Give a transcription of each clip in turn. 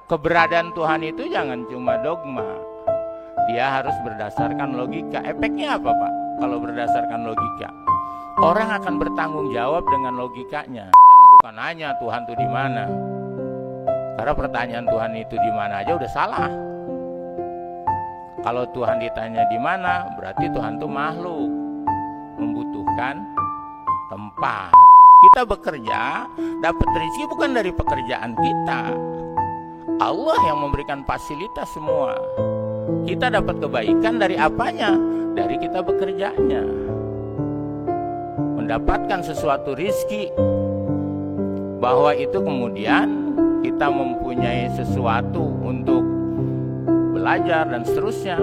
keberadaan Tuhan itu jangan cuma dogma. Dia harus berdasarkan logika. Efeknya apa, Pak? Kalau berdasarkan logika, orang akan bertanggung jawab dengan logikanya. Jangan suka nanya Tuhan itu di mana. Karena pertanyaan Tuhan itu di mana aja udah salah. Kalau Tuhan ditanya di mana, berarti Tuhan itu makhluk, membutuhkan tempat. Kita bekerja, dapat rezeki bukan dari pekerjaan kita. Allah yang memberikan fasilitas semua. Kita dapat kebaikan dari apanya? Dari kita bekerjanya. Mendapatkan sesuatu rezeki, bahwa itu kemudian kita mempunyai sesuatu untuk belajar dan seterusnya,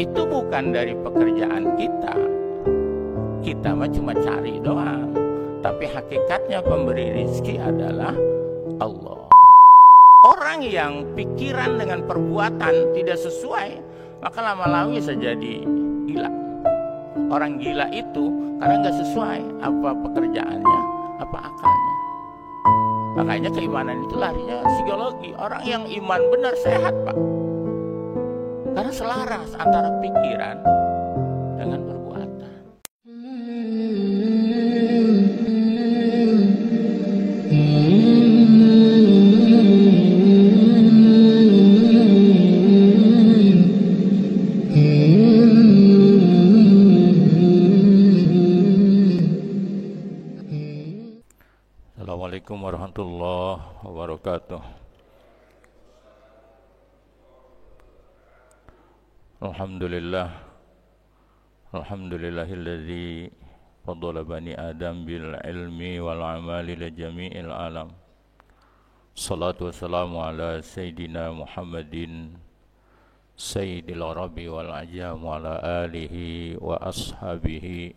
itu bukan dari pekerjaan kita. Kita mah cuma cari doang. Tapi hakikatnya pemberi rezeki adalah Allah. Orang yang pikiran dengan perbuatan tidak sesuai, maka lama-lama bisa jadi gila. Orang gila itu karena nggak sesuai apa pekerjaannya, apa akalnya. Makanya keimanan itu larinya psikologi. Orang yang iman benar sehat, Pak. Karena selaras antara pikiran dengan perbuatan. Assalamualaikum warahmatullahi wabarakatuh. Alhamdulillahilladzi faddala bani Adam bil ilmi wal amali li jami'il alam. Salatu wassalamu ala sayyidina Muhammadin sayyidil arabi wal ajam wa ala alihi wa ashabihi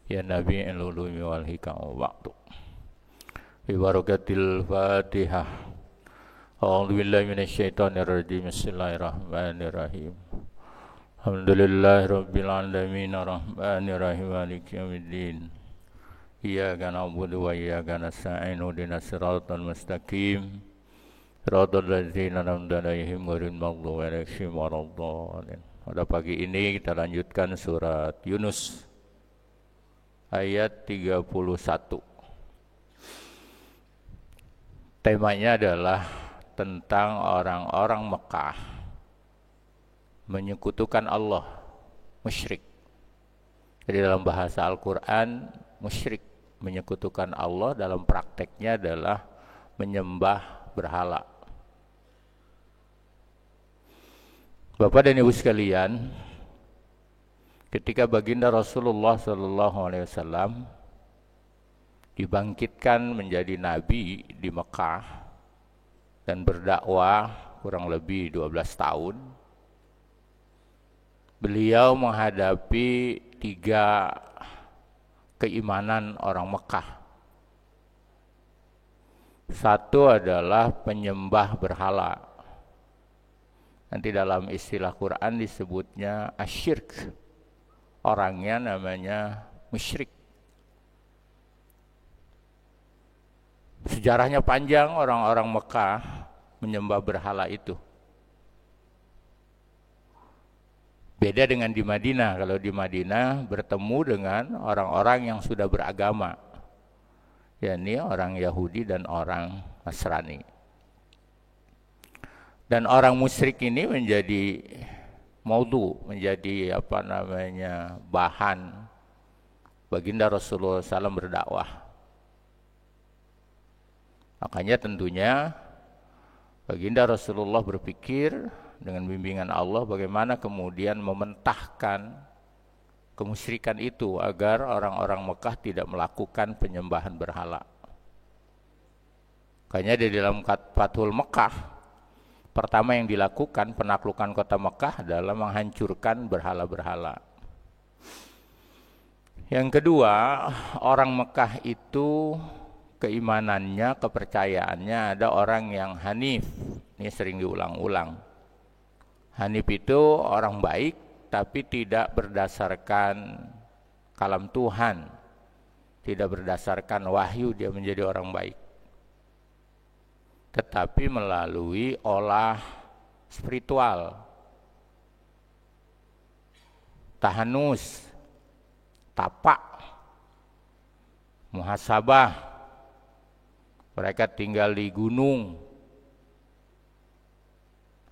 ya nabi'il ulumi wal hikam wa ba'du. Bi barakatil Fatihah. A'udzu billahi minasyaitonir rajim. Bismillahirrahmanirrahim. Alhamdulillahirabbil alamin arrahmanir rahim maliki yaumiddin. Iyyaka na'budu wa iyyaka nasta'in ihdinas siratal mustaqim. Siratal ladzina an'amta 'alaihim ghairil maghdubi 'alaihim waladdallin. Pada pagi ini kita lanjutkan surat Yunus ayat 31. Temanya adalah tentang orang-orang Mekah menyekutukan Allah, musyrik. Jadi dalam bahasa Al-Quran, musyrik menyekutukan Allah dalam prakteknya adalah menyembah berhala. Bapak dan Ibu sekalian, ketika baginda Rasulullah SAW dibangkitkan menjadi nabi di Mekah dan berdakwah kurang lebih 12 tahun, beliau menghadapi 3 keimanan orang Mekah. Satu adalah penyembah berhala. Nanti dalam istilah Quran disebutnya asyirk. Orangnya namanya musyrik. Sejarahnya panjang, orang-orang Mekah menyembah berhala itu. Beda dengan di Madinah. Kalau di Madinah bertemu dengan orang-orang yang sudah beragama, yakni orang Yahudi dan orang Nasrani. Dan orang musyrik ini menjadi maudhu, menjadi bahan baginda Rasulullah SAW berdakwah. Makanya tentunya baginda Rasulullah berpikir dengan bimbingan Allah bagaimana kemudian mementahkan kemusyrikan itu agar orang-orang Mekah tidak melakukan penyembahan berhala. Makanya di dalam Fathul Mekah, pertama yang dilakukan penaklukan kota Mekah adalah menghancurkan berhala-berhala. Yang kedua, orang Mekah itu keimanannya, kepercayaannya ada orang yang hanif. Ini sering diulang-ulang. Hanif itu orang baik, tapi tidak berdasarkan kalam Tuhan, tidak berdasarkan wahyu dia menjadi orang baik. tetapi melalui olah spiritual, tahanus, tapak, muhasabah. Mereka tinggal di gunung.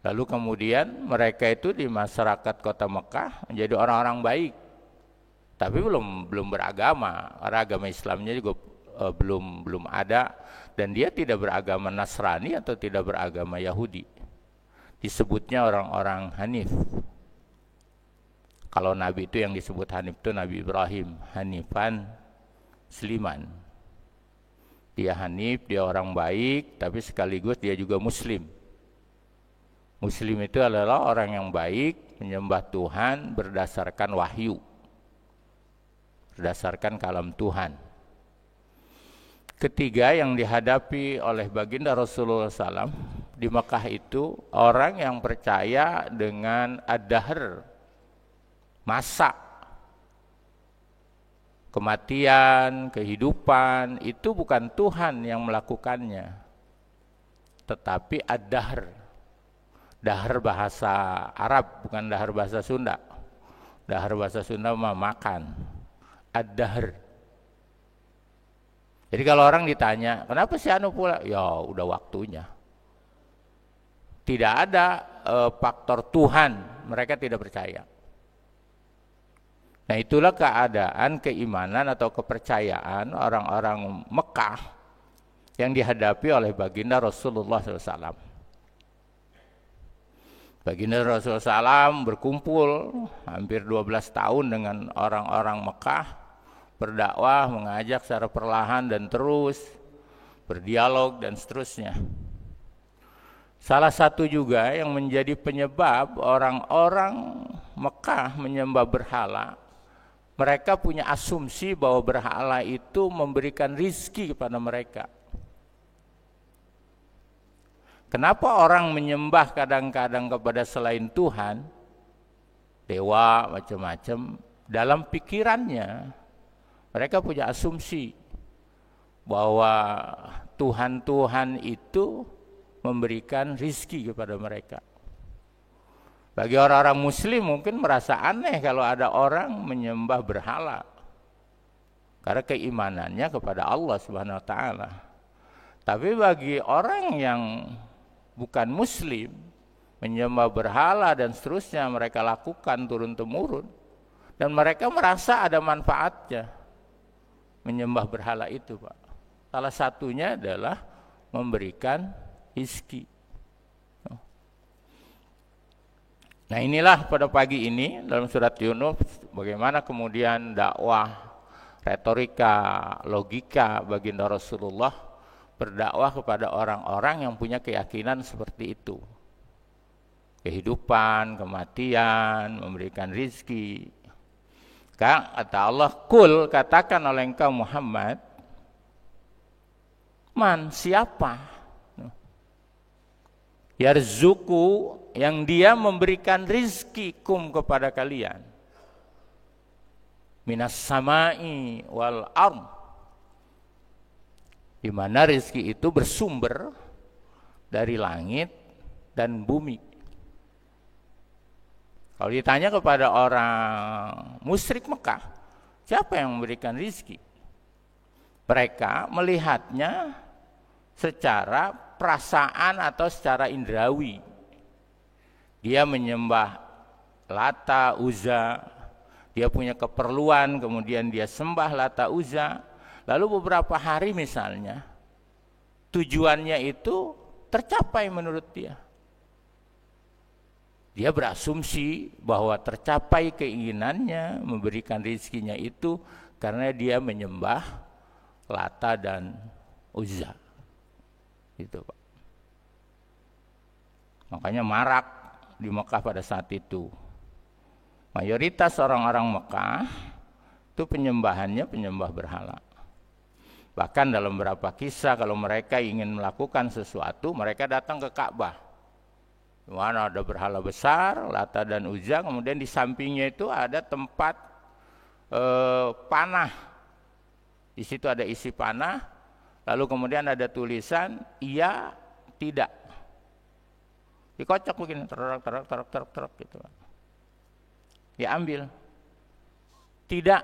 Lalu kemudian mereka itu di masyarakat kota Mekah menjadi orang-orang baik, tapi belum beragama, karena agama Islamnya juga belum ada, dan dia tidak beragama Nasrani atau tidak beragama Yahudi. Disebutnya orang-orang Hanif. Kalau Nabi itu yang disebut Hanif itu Nabi Ibrahim, Hanifan Musliman. Dia Hanif, dia orang baik, tapi sekaligus dia juga Muslim. Muslim itu adalah orang yang baik, menyembah Tuhan berdasarkan wahyu, berdasarkan kalam Tuhan. Ketiga yang dihadapi oleh baginda Rasulullah SAW di Mekah itu orang yang percaya dengan ad-dahr, masa, kematian, kehidupan, itu bukan Tuhan yang melakukannya, tetapi ad-dahr. Dahar bahasa Arab, bukan dahar bahasa Sunda. Dahar bahasa Sunda mah makan. Ad-dahr. Jadi kalau orang ditanya, kenapa si anu pula? Ya udah waktunya. Tidak ada faktor Tuhan, mereka tidak percaya. Nah itulah keadaan keimanan atau kepercayaan orang-orang Mekah yang dihadapi oleh baginda Rasulullah SAW. Baginda Rasulullah SAW berkumpul hampir 12 tahun dengan orang-orang Mekah, berdakwah, mengajak secara perlahan dan terus, berdialog dan seterusnya. Salah satu juga yang menjadi penyebab orang-orang Mekah menyembah berhala, mereka punya asumsi bahwa berhala itu memberikan rizki kepada mereka. Kenapa orang menyembah kadang-kadang kepada selain Tuhan, dewa, macam-macam, dalam pikirannya mereka punya asumsi bahwa Tuhan-Tuhan itu memberikan rizki kepada mereka. Bagi orang-orang muslim mungkin merasa aneh kalau ada orang menyembah berhala, karena keimanannya kepada Allah Subhanahu wa taala. Tapi bagi orang yang bukan muslim, menyembah berhala dan seterusnya mereka lakukan turun-temurun, dan mereka merasa ada manfaatnya menyembah berhala itu, Pak. Salah satunya adalah memberikan rezeki. Nah inilah pada pagi ini dalam surat Yunus bagaimana kemudian dakwah, retorika, logika baginda Rasulullah berdakwah kepada orang-orang yang punya keyakinan seperti itu. Kehidupan, kematian, memberikan rizki. Kata Allah, kul, katakan oleh engkau Muhammad, man, siapa? Yarzuku, yang dia memberikan rizki kum kepada kalian. Minas samai wal ard. Di mana rezeki itu bersumber dari langit dan bumi. Kalau ditanya kepada orang musyrik Mekah, siapa yang memberikan rezeki? Mereka melihatnya secara perasaan atau secara indrawi. Dia menyembah Lata, Uzza, dia punya keperluan, kemudian dia sembah Lata, Uzza. Lalu beberapa hari misalnya, tujuannya itu tercapai menurut dia. Dia berasumsi bahwa tercapai keinginannya memberikan rezekinya itu karena dia menyembah Lata dan Uzza. Itu, Pak. Makanya marak di Mekah pada saat itu. Mayoritas orang-orang Mekah itu penyembahannya penyembah berhala. Bahkan dalam beberapa kisah kalau mereka ingin melakukan sesuatu, mereka datang ke Ka'bah. Di mana ada berhala besar, Lata dan Uzza, kemudian di sampingnya itu ada tempat panah. Di situ ada isi panah, lalu kemudian ada tulisan, ia Tidak. Dikocok begini, terok gitu. Diambil. Tidak,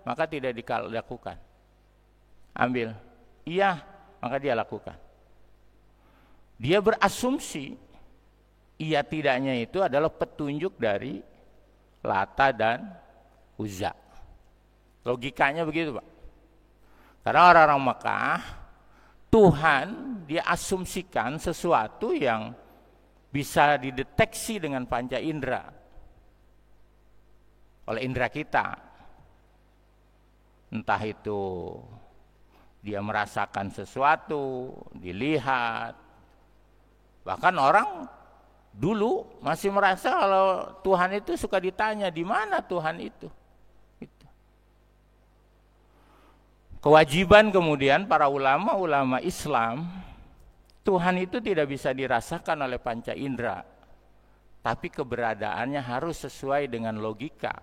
maka tidak dilakukan. Ambil. Iya, maka dia lakukan. Dia berasumsi iya tidaknya itu adalah petunjuk dari Lata dan Uzza. Logikanya begitu, Pak. Karena orang-orang Mekah, Tuhan dia asumsikan sesuatu yang bisa dideteksi dengan panca indera oleh indera kita. Entah itu dia merasakan sesuatu, dilihat. Bahkan orang dulu masih merasa kalau Tuhan itu suka ditanya, di mana Tuhan itu? Kewajiban kemudian para ulama Islam, Tuhan itu tidak bisa dirasakan oleh panca indera, tapi keberadaannya harus sesuai dengan logika.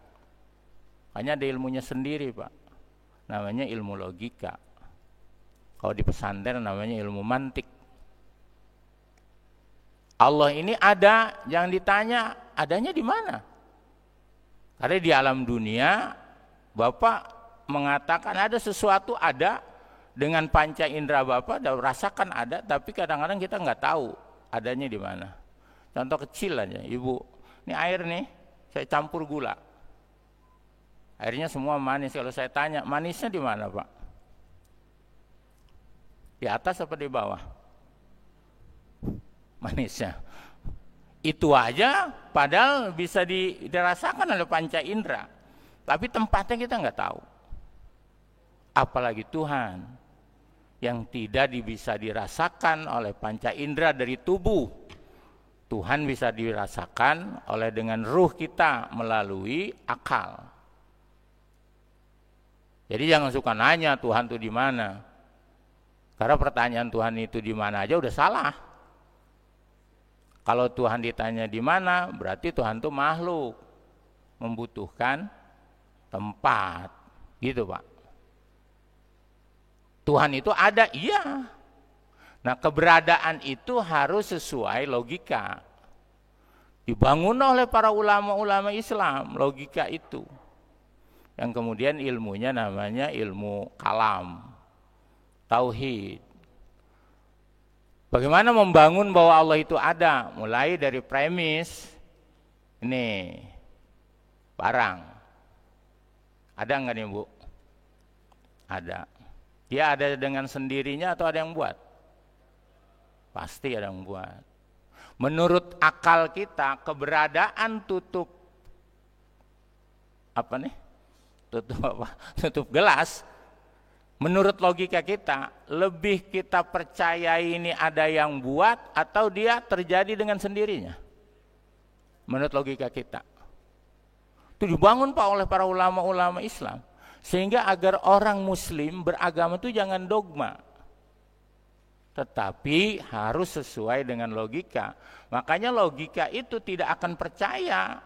Hanya ada ilmunya sendiri, Pak. Namanya ilmu logika. Kalau di pesantren namanya ilmu mantik. Allah ini ada, jangan ditanya adanya di mana. Karena di alam dunia, Bapak mengatakan ada sesuatu ada dengan panca indera Bapak, rasakan ada, tapi kadang-kadang kita nggak tahu adanya di mana. Contoh kecil aja, Ibu, ini air nih, saya campur gula, airnya semua manis. Kalau saya tanya manisnya di mana, Pak? Di atas apa di bawah? Manisnya. Itu aja, padahal bisa dirasakan oleh panca indera, tapi tempatnya kita nggak tahu. Apalagi Tuhan yang tidak bisa dirasakan oleh panca indera dari tubuh. Tuhan bisa dirasakan oleh dengan ruh kita melalui akal. Jadi jangan suka nanya Tuhan itu di mana. Karena pertanyaan Tuhan itu di mana aja udah salah. Kalau Tuhan ditanya di mana, berarti Tuhan itu makhluk, membutuhkan tempat. Gitu, Pak. Tuhan itu ada, iya. Nah, keberadaan itu harus sesuai logika. Dibangun oleh para ulama Islam, logika itu. Yang kemudian ilmunya namanya ilmu kalam, tauhid. Bagaimana membangun bahwa Allah itu ada? Mulai dari premis, ini, barang. Ada enggak nih, Bu? Ada. Dia ada dengan sendirinya atau ada yang buat? Pasti ada yang buat. Menurut akal kita, keberadaan tutup apa nih? Tutup apa? Tutup gelas. Menurut logika kita, lebih kita percaya ini ada yang buat atau dia terjadi dengan sendirinya? Menurut logika kita. Itu dibangun, Pak, oleh para ulama Islam. Sehingga agar orang muslim beragama itu jangan dogma, tetapi harus sesuai dengan logika. Makanya logika itu tidak akan percaya,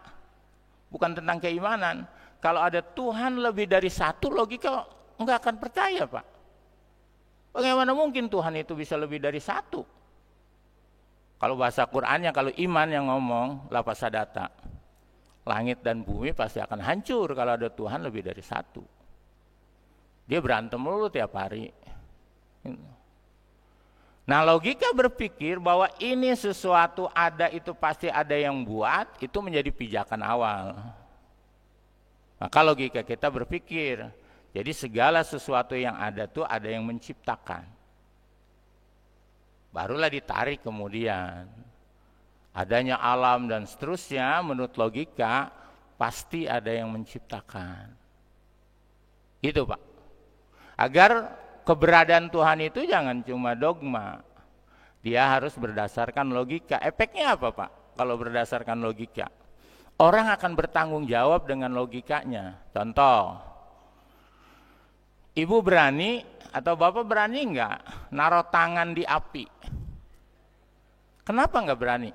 bukan tentang keimanan. Kalau ada Tuhan lebih dari satu, logika enggak akan percaya, Pak. Bagaimana mungkin Tuhan itu bisa lebih dari satu? Kalau bahasa Qur'annya, kalau iman yang ngomong, lafaz sadata, langit dan bumi pasti akan hancur kalau ada Tuhan lebih dari satu. Dia berantem dulu tiap hari. Nah, logika berpikir bahwa ini sesuatu ada, itu pasti ada yang buat, itu menjadi pijakan awal. Maka logika kita berpikir, jadi segala sesuatu yang ada tuh ada yang menciptakan. Barulah ditarik kemudian. Adanya alam dan seterusnya, menurut logika pasti ada yang menciptakan. Itu, Pak. Agar keberadaan Tuhan itu jangan cuma dogma, dia harus berdasarkan logika. Efeknya apa, Pak? Kalau berdasarkan logika, orang akan bertanggung jawab dengan logikanya. Contoh, Ibu berani atau Bapak berani enggak naruh tangan di api? Kenapa enggak berani?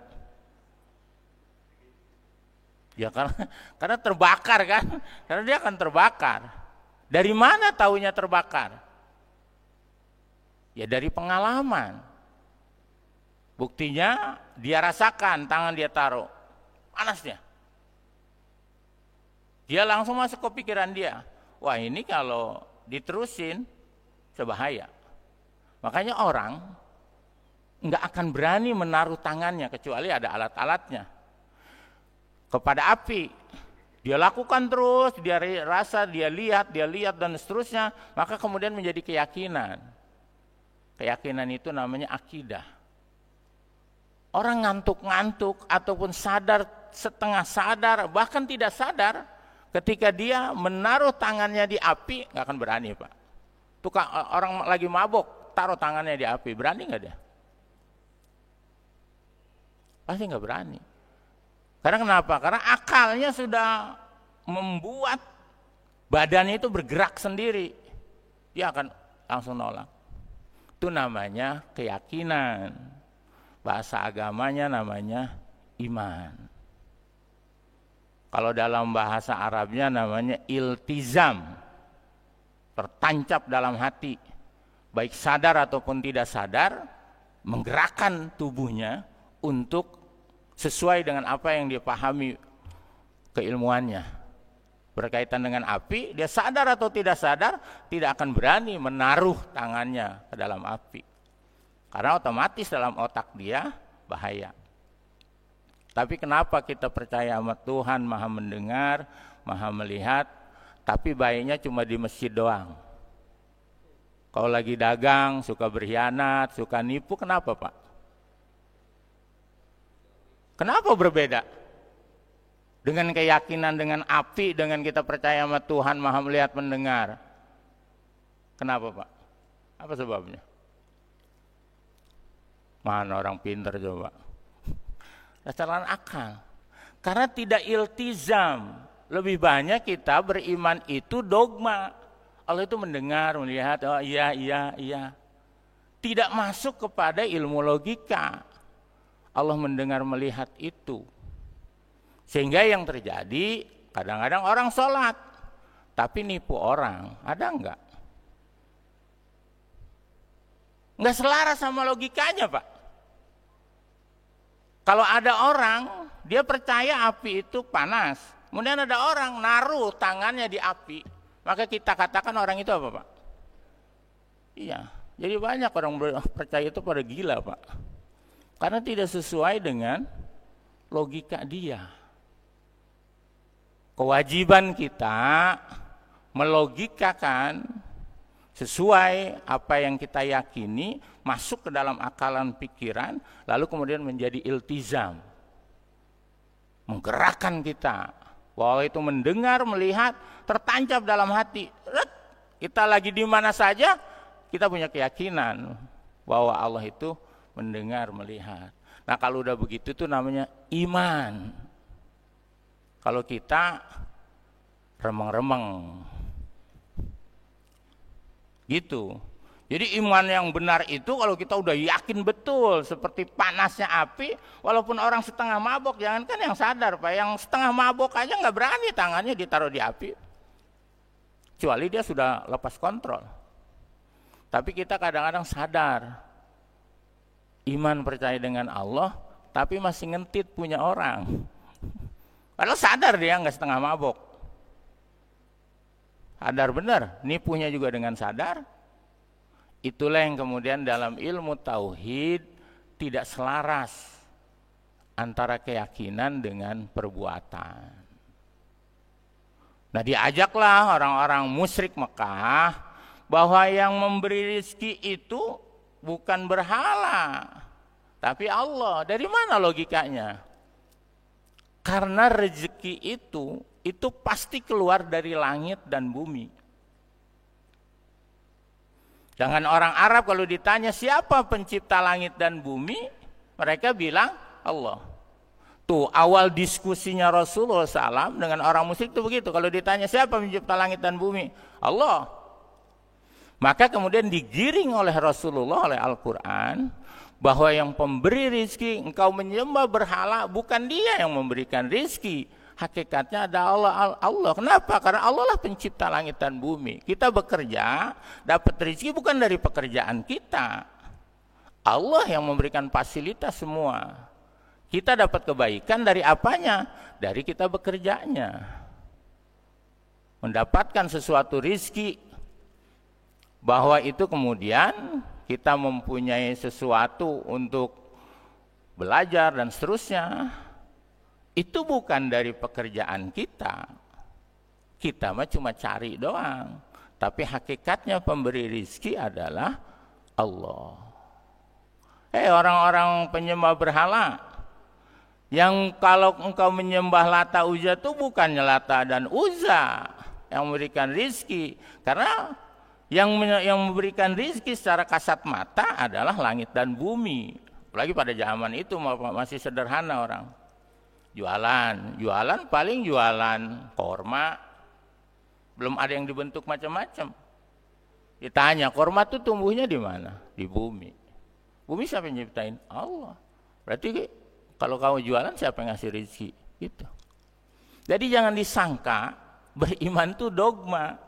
Ya karena terbakar kan? Karena dia akan terbakar. Dari mana taunya terbakar? Ya dari pengalaman. Buktinya dia rasakan tangan dia taruh, panasnya. Dia langsung masuk ke pikiran dia, wah ini kalau diterusin sebahaya. Makanya orang nggak akan berani menaruh tangannya kecuali ada alat-alatnya kepada api. Dia lakukan terus, dia rasa, dia lihat dan seterusnya, maka kemudian menjadi keyakinan. Keyakinan itu namanya akidah. Orang ngantuk-ngantuk ataupun sadar, setengah sadar, bahkan tidak sadar, ketika dia menaruh tangannya di api, nggak akan berani, Pak. Tukang orang lagi mabok, taruh tangannya di api, berani nggak dia? Pasti nggak berani. Karena kenapa? Karena akalnya sudah membuat badannya itu bergerak sendiri. Dia akan langsung nolak. Itu namanya keyakinan. Bahasa agamanya namanya iman. Kalau dalam bahasa Arabnya namanya iltizam. Tertancap dalam hati. Baik sadar ataupun tidak sadar, menggerakkan tubuhnya untuk sesuai dengan apa yang dia pahami keilmuannya. Berkaitan dengan api, dia sadar atau tidak sadar, tidak akan berani menaruh tangannya ke dalam api. Karena otomatis dalam otak dia bahaya. Tapi kenapa kita percaya sama Tuhan Maha mendengar, Maha melihat, tapi baiknya cuma di masjid doang? Kalau lagi dagang, suka berkhianat, suka nipu, kenapa Pak? Kenapa berbeda? Dengan keyakinan, dengan api, dengan kita percaya sama Tuhan Maha melihat mendengar. Kenapa Pak? Apa sebabnya? Mana orang pintar coba? Kesalahan akal. Karena tidak iltizam. Lebih banyak kita beriman itu dogma. Allah itu mendengar, melihat, oh iya. Tidak masuk kepada ilmu logika. Allah mendengar melihat itu. Sehingga yang terjadi kadang-kadang orang sholat tapi nipu orang. Ada enggak? Enggak selaras sama logikanya Pak. Kalau ada orang dia percaya api itu panas, kemudian ada orang naruh tangannya di api, maka kita katakan orang itu apa Pak? Iya, jadi banyak orang percaya itu pada gila Pak. Karena tidak sesuai dengan logika dia. Kewajiban kita melogikakan sesuai apa yang kita yakini, masuk ke dalam akalan pikiran, lalu kemudian menjadi iltizam. Menggerakkan kita. Bahwa itu mendengar, melihat, tertancap dalam hati. Kita lagi di mana saja, kita punya keyakinan bahwa Allah itu mendengar, melihat. Nah kalau udah begitu tuh namanya iman. Kalau kita remeng-remeng gitu. Jadi iman yang benar itu kalau kita udah yakin betul, seperti panasnya api, walaupun orang setengah mabok, jangankan yang sadar Pak, yang setengah mabok aja nggak berani tangannya ditaruh di api, kecuali dia sudah lepas kontrol. Tapi kita kadang-kadang sadar iman percaya dengan Allah, tapi masih ngentit punya orang. Padahal sadar dia nggak setengah mabok. Sadar benar, nipunya juga dengan sadar. Itulah yang kemudian dalam ilmu tauhid tidak selaras antara keyakinan dengan perbuatan. Nah diajaklah orang-orang musyrik Mekah bahwa yang memberi rezeki itu bukan berhala, tapi Allah. Dari mana logikanya? Karena rezeki itu pasti keluar dari langit dan bumi. Jangan orang Arab kalau ditanya siapa pencipta langit dan bumi, mereka bilang Allah. Tuh awal diskusinya Rasulullah SAW dengan orang musyrik itu begitu. Kalau ditanya siapa pencipta langit dan bumi, Allah. Maka kemudian digiring oleh Rasulullah, oleh Al-Quran, bahwa yang pemberi rizki, engkau menyembah berhala, bukan dia yang memberikan rizki. Hakikatnya ada Allah. Kenapa? Karena Allah lah pencipta langit dan bumi. Kita bekerja, dapat rizki bukan dari pekerjaan kita. Allah yang memberikan fasilitas semua. Kita dapat kebaikan dari apanya? Dari kita bekerjanya. Mendapatkan sesuatu rizki, bahwa itu kemudian kita mempunyai sesuatu untuk belajar dan seterusnya, itu bukan dari pekerjaan kita. Kita mah cuma cari doang. Tapi hakikatnya pemberi rizki adalah Allah. Orang-orang penyembah berhala, yang kalau engkau menyembah Lata Uzza itu bukannya Lata dan Uzza yang memberikan rizki, karena yang memberikan rizki secara kasat mata adalah langit dan bumi. Apalagi pada zaman itu masih sederhana orang. Jualan paling jualan korma, belum ada yang dibentuk macam-macam. Ditanya, korma itu tumbuhnya di mana? Di bumi. Bumi siapa yang nyiptain? Allah. Berarti kalau kamu jualan siapa yang ngasih rezeki? Gitu. Jadi jangan disangka beriman itu dogma.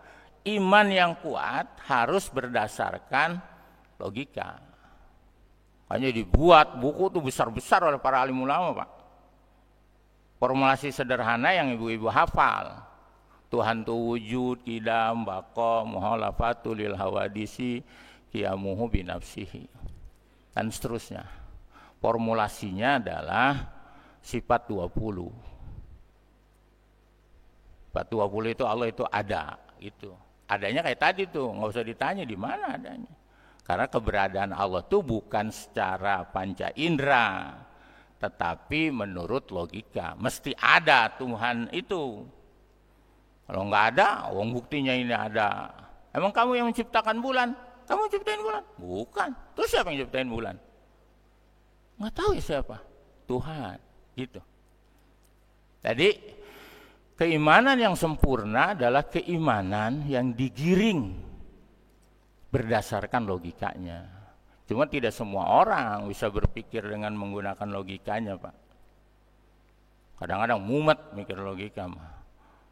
Iman yang kuat harus berdasarkan logika. Hanya dibuat buku itu besar-besar oleh para alim ulama, Pak. Formulasi sederhana yang ibu-ibu hafal. Tuhan tu wujud, qidam, baqa, muhalafatu lil hawadisi, qiyamuhu binafsihi. Dan seterusnya. Formulasinya adalah sifat 20. Sifat 20 itu Allah itu ada, gitu. Adanya kayak tadi tuh, nggak usah ditanya di mana adanya. Karena keberadaan Allah itu bukan secara panca indera, tetapi menurut logika. Mesti ada Tuhan itu. Kalau nggak ada, buktinya ini ada. Emang kamu yang menciptakan bulan? Kamu ciptain bulan? Bukan. Terus siapa yang ciptain bulan? Nggak tahu ya siapa? Tuhan. Gitu. Jadi keimanan yang sempurna adalah keimanan yang digiring berdasarkan logikanya. Cuma tidak semua orang bisa berpikir dengan menggunakan logikanya, Pak. Kadang-kadang mumet mikir logika, mah.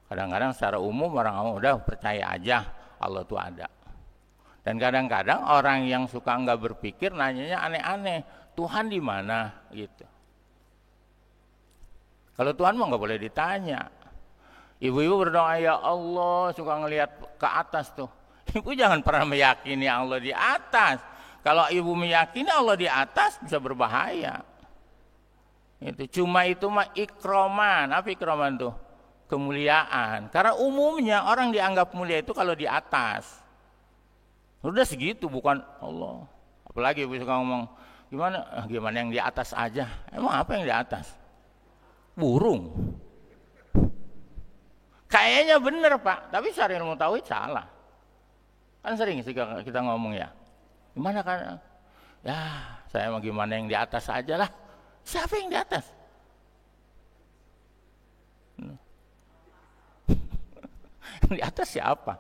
Kadang-kadang secara umum orang udah percaya aja Allah itu ada. Dan kadang-kadang orang yang suka enggak berpikir nanyanya aneh-aneh, Tuhan di mana gitu. Kalau Tuhan mah enggak boleh ditanya. Ibu-ibu berdoa ya Allah, suka ngelihat ke atas tuh. Ibu jangan pernah meyakini Allah di atas. Kalau ibu meyakini Allah di atas bisa berbahaya. Itu cuma itu mah ikroman. Apa ikroman tuh? Kemuliaan. Karena umumnya orang dianggap mulia itu kalau di atas. Udah segitu, bukan Allah. Apalagi ibu suka ngomong, gimana yang di atas aja. Emang apa yang di atas? Burung. Kayaknya bener, Pak, tapi secara ilmu tauhid salah. Kan sering sih kita ngomong ya. Gimana kan? Ya, saya mau gimana yang di atas aja lah. Siapa yang di atas? Di atas siapa?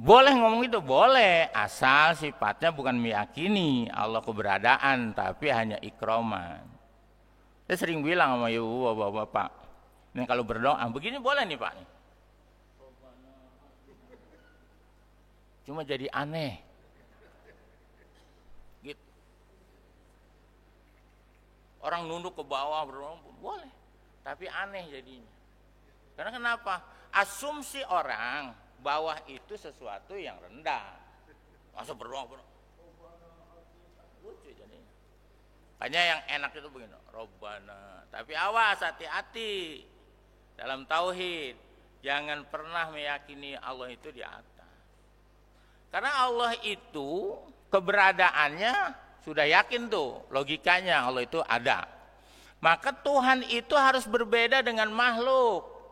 Boleh ngomong itu, boleh, asal sifatnya bukan meyakini Allah keberadaan, tapi hanya ikroman. Saya sering bilang sama ibu, bapak-bapak, ini kalau berdoa, begini boleh nih Pak. Cuma jadi aneh. Gitu. Orang nunduk ke bawah berdoa, boleh, tapi aneh jadinya. Karena kenapa? Asumsi orang bawah itu sesuatu yang rendah. Masa berdoa lucu jadinya. Hanya yang enak itu begini, Robbana. Tapi awas, hati-hati dalam tauhid, jangan pernah meyakini Allah itu di atas. Karena Allah itu keberadaannya sudah yakin tuh, logikanya Allah itu ada. Maka Tuhan itu harus berbeda dengan makhluk.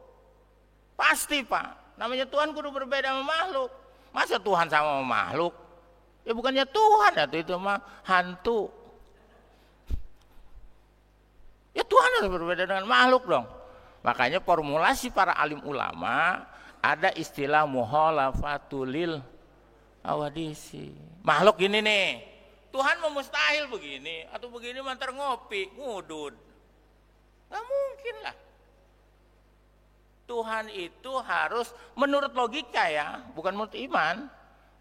Pasti, Pak. Namanya Tuhan kudu berbeda sama makhluk. Masa Tuhan sama makhluk? Ya bukannya Tuhan, itu mah hantu. Ya Tuhan harus berbeda dengan makhluk dong. Makanya formulasi para alim ulama ada istilah muhalafatulil awadisi. Makhluk ini nih, Tuhan memustahil begini atau begini mantar ngopi, ngudud. Gak mungkin lah. Tuhan itu harus menurut logika ya, bukan menurut iman.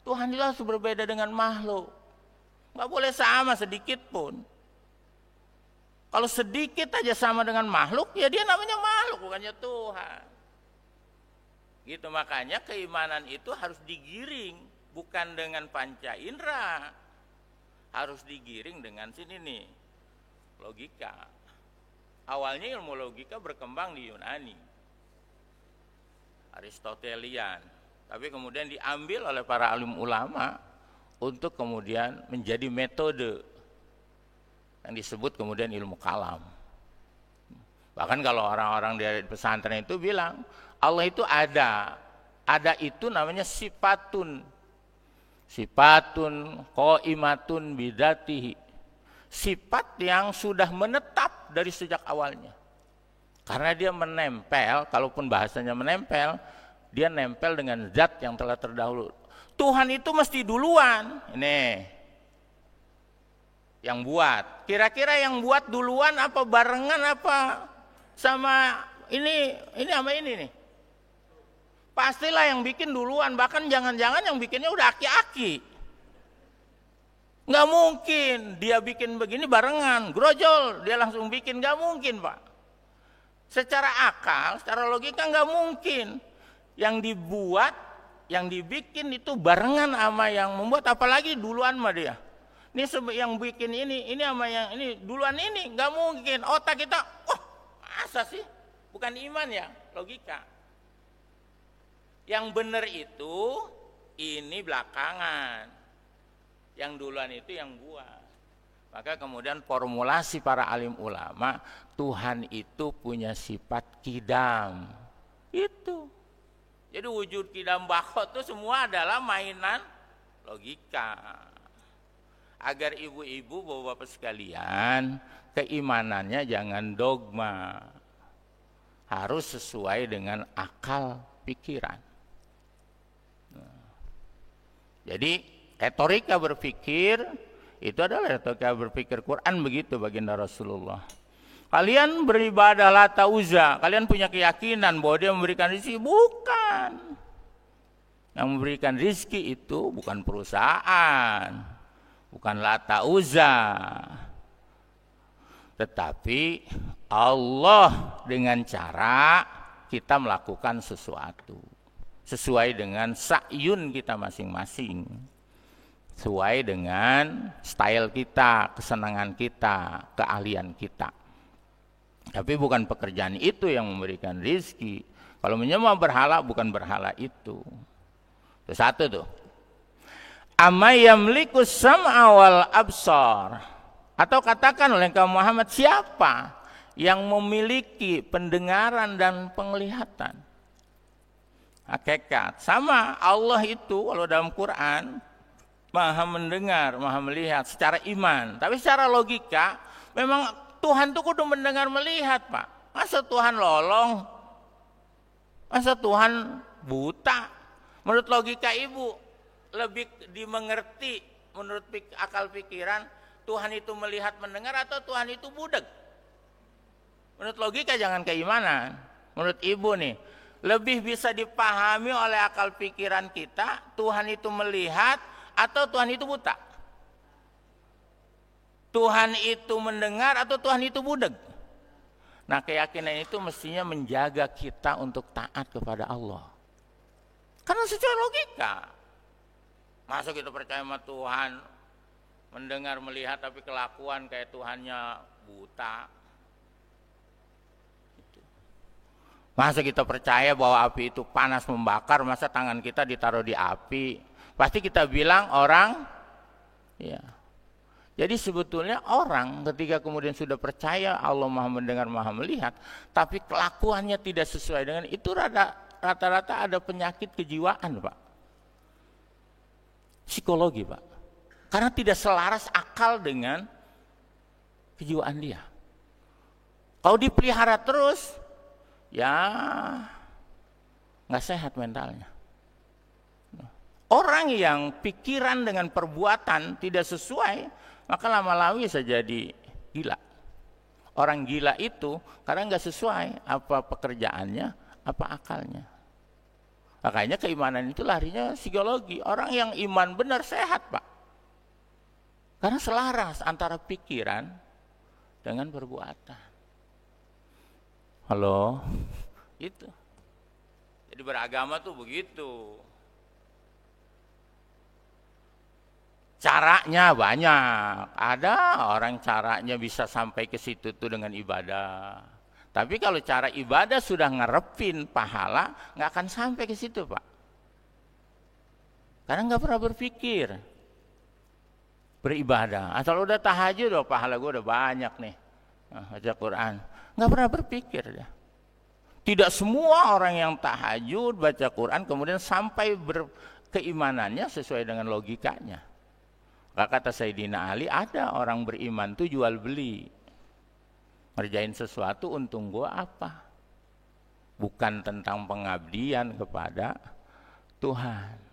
Tuhan itu harus berbeda dengan makhluk. nggak boleh sama sedikit pun. Kalau sedikit aja sama dengan makhluk, ya dia namanya makhluk, bukannya Tuhan. Gitu, makanya keimanan itu harus digiring, bukan dengan panca indera. Harus digiring dengan sini nih, logika. Awalnya ilmu logika berkembang di Yunani, Aristotelian. Tapi kemudian diambil oleh para alim ulama untuk kemudian menjadi metode yang disebut kemudian ilmu kalam. Bahkan kalau orang-orang di pesantren itu bilang Allah itu ada itu namanya sifatun qaimatun bidatihi, sifat yang sudah menetap dari sejak awalnya. Karena dia menempel, kalaupun bahasanya menempel, dia nempel dengan zat yang telah terdahulu. Tuhan itu mesti duluan. Ini yang buat. Kira-kira yang buat duluan apa barengan apa sama ini sama ini nih? Pastilah yang bikin duluan, bahkan jangan-jangan yang bikinnya udah aki-aki. Nggak mungkin dia bikin begini barengan, grojol, dia langsung bikin, nggak mungkin Pak. Secara akal, secara logika nggak mungkin. Yang dibuat, yang dibikin itu barengan sama yang membuat, apalagi duluan mah dia. Ini yang bikin ini sama yang ini duluan ini, nggak mungkin. Otak kita, masa sih? Bukan iman ya, logika. Yang benar itu ini belakangan, yang duluan itu yang buat. Maka kemudian formulasi para alim ulama, Tuhan itu punya sifat qidam. Itu. Jadi wujud qidam baqo itu semua adalah mainan logika. Agar ibu-ibu, bapak-bapak sekalian, keimanannya jangan dogma. Harus sesuai dengan akal pikiran. Jadi retorika berpikir itu adalah retorika berpikir Quran, begitu baginda Rasulullah. Kalian beribadah Lata Uzza, kalian punya keyakinan bahwa dia memberikan rezeki, bukan. Yang memberikan rezeki itu bukan perusahaan, bukan Lata Uzza, tetapi Allah dengan cara kita melakukan sesuatu sesuai dengan sa'yun kita masing-masing, sesuai dengan style kita, kesenangan kita, keahlian kita. Tapi bukan pekerjaan itu yang memberikan rezeki. Kalau menyembah berhala, bukan berhala itu. Itu satu tuh. Amma yamlikus sam'a wal absar. Atau katakan oleh kaum Muhammad, siapa yang memiliki pendengaran dan penglihatan? Hakikat. Sama Allah itu kalau dalam Quran maha mendengar, maha melihat secara iman. Tapi secara logika memang Tuhan itu kudu mendengar melihat Pak. Masa Tuhan lolong? Masa Tuhan buta? Menurut logika ibu lebih dimengerti, menurut akal pikiran, Tuhan itu melihat mendengar atau Tuhan itu budak? Menurut logika, jangan keimanan. Menurut ibu nih, lebih bisa dipahami oleh akal pikiran kita, Tuhan itu melihat atau Tuhan itu buta? Tuhan itu mendengar atau Tuhan itu budak? Nah, keyakinan itu mestinya menjaga kita untuk taat kepada Allah. Karena secara logika, masa kita percaya sama Tuhan mendengar melihat tapi kelakuan kayak Tuhannya buta? Masa kita percaya bahwa api itu panas membakar, masa tangan kita ditaruh di api? Pasti kita bilang orang, ya. Jadi sebetulnya orang ketika kemudian sudah percaya Allah maha mendengar, maha melihat, tapi kelakuannya tidak sesuai dengan itu, rata-rata ada penyakit kejiwaan Pak. Psikologi Pak. Karena tidak selaras akal dengan kejiwaan dia. Kalau dipelihara terus, ya nggak sehat mentalnya. Orang yang pikiran dengan perbuatan tidak sesuai, maka lama-lama bisa jadi gila. Orang gila itu karena nggak sesuai apa pekerjaannya, apa akalnya. Makanya keimanan itu larinya psikologi. Orang yang iman benar sehat Pak. Karena selaras antara pikiran dengan perbuatan. Halo? Itu. Jadi beragama tuh begitu. Caranya banyak. Ada orang caranya bisa sampai ke situ tuh dengan ibadah. Tapi kalau cara ibadah sudah ngerepin pahala, nggak akan sampai ke situ, Pak. Karena nggak pernah berpikir beribadah. Asal udah tahajud, oh, pahala gue udah banyak nih. Baca Quran. Nggak pernah berpikir ya. Tidak semua orang yang tahajud, baca Quran, kemudian sampai keimanannya sesuai dengan logikanya. Kata Sayyidina Ali, ada orang beriman tuh jual beli. Ngerjain sesuatu untung gue apa? Bukan tentang pengabdian kepada Tuhan.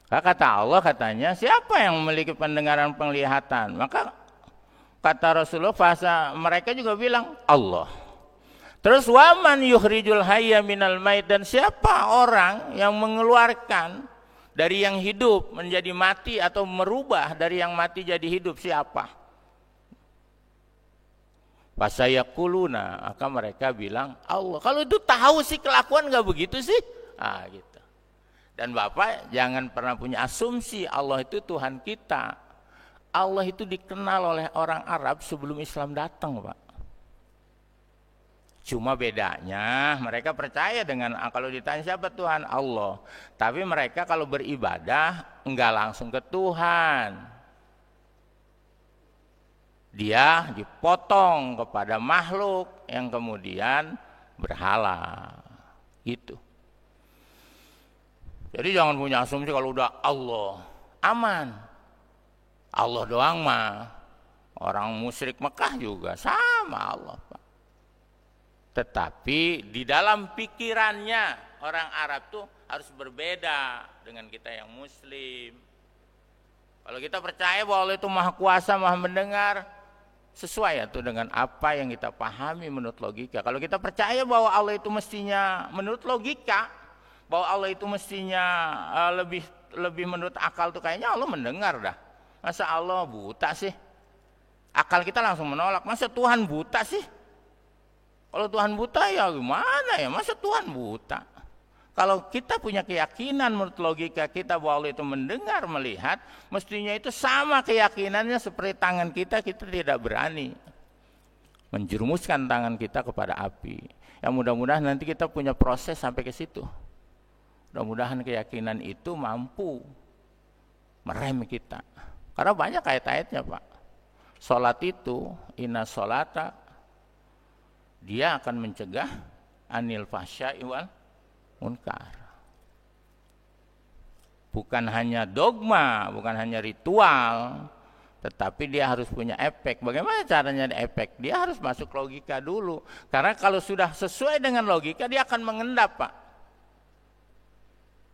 Kata Allah katanya, siapa yang memiliki pendengaran penglihatan? Maka kata Rasulullah, fasa mereka juga bilang Allah. Terus waman yukhrijul hayya minal mait, dan siapa orang yang mengeluarkan dari yang hidup menjadi mati atau merubah dari yang mati jadi hidup, siapa? Fasayakuluna, maka mereka bilang Allah. Kalau itu tahu sih kelakuan nggak begitu sih? Gitu. Dan Bapak jangan pernah punya asumsi Allah itu Tuhan kita. Allah itu dikenal oleh orang Arab sebelum Islam datang, Pak. Cuma bedanya mereka percaya dengan, kalau ditanya siapa Tuhan, Allah. Tapi mereka kalau beribadah enggak langsung ke Tuhan. Dia dipotong kepada makhluk yang kemudian berhala. Gitu. Jadi jangan punya asumsi kalau udah Allah aman. Allah doang mah. Orang musyrik Mekah juga sama Allah, Pak. Tetapi di dalam pikirannya orang Arab tuh harus berbeda dengan kita yang Muslim. Kalau kita percaya bahwa Allah itu maha kuasa, maha mendengar, sesuai ya tuh dengan apa yang kita pahami menurut logika. Kalau kita percaya bahwa Allah itu mestinya menurut logika, bahwa Allah itu mestinya lebih menurut akal tuh kayaknya Allah mendengar dah. Masa Allah buta sih? Akal kita langsung menolak. Masa Tuhan buta sih? Kalau Tuhan buta ya gimana ya? Masa Tuhan buta? Kalau kita punya keyakinan menurut logika kita bahwa Allah itu mendengar, melihat, mestinya itu sama keyakinannya seperti tangan kita tidak berani menjerumuskan tangan kita kepada api. Ya mudah-mudahan nanti kita punya proses sampai ke situ. Mudah-mudahan keyakinan itu mampu merem kita. Karena banyak ayat-ayatnya, Pak. Salat itu, inna sholata, dia akan mencegah anil fahsya'i wal munkar. Bukan hanya dogma, bukan hanya ritual, tetapi dia harus punya efek. Bagaimana caranya efek? Dia harus masuk logika dulu. Karena kalau sudah sesuai dengan logika, dia akan mengendap, Pak.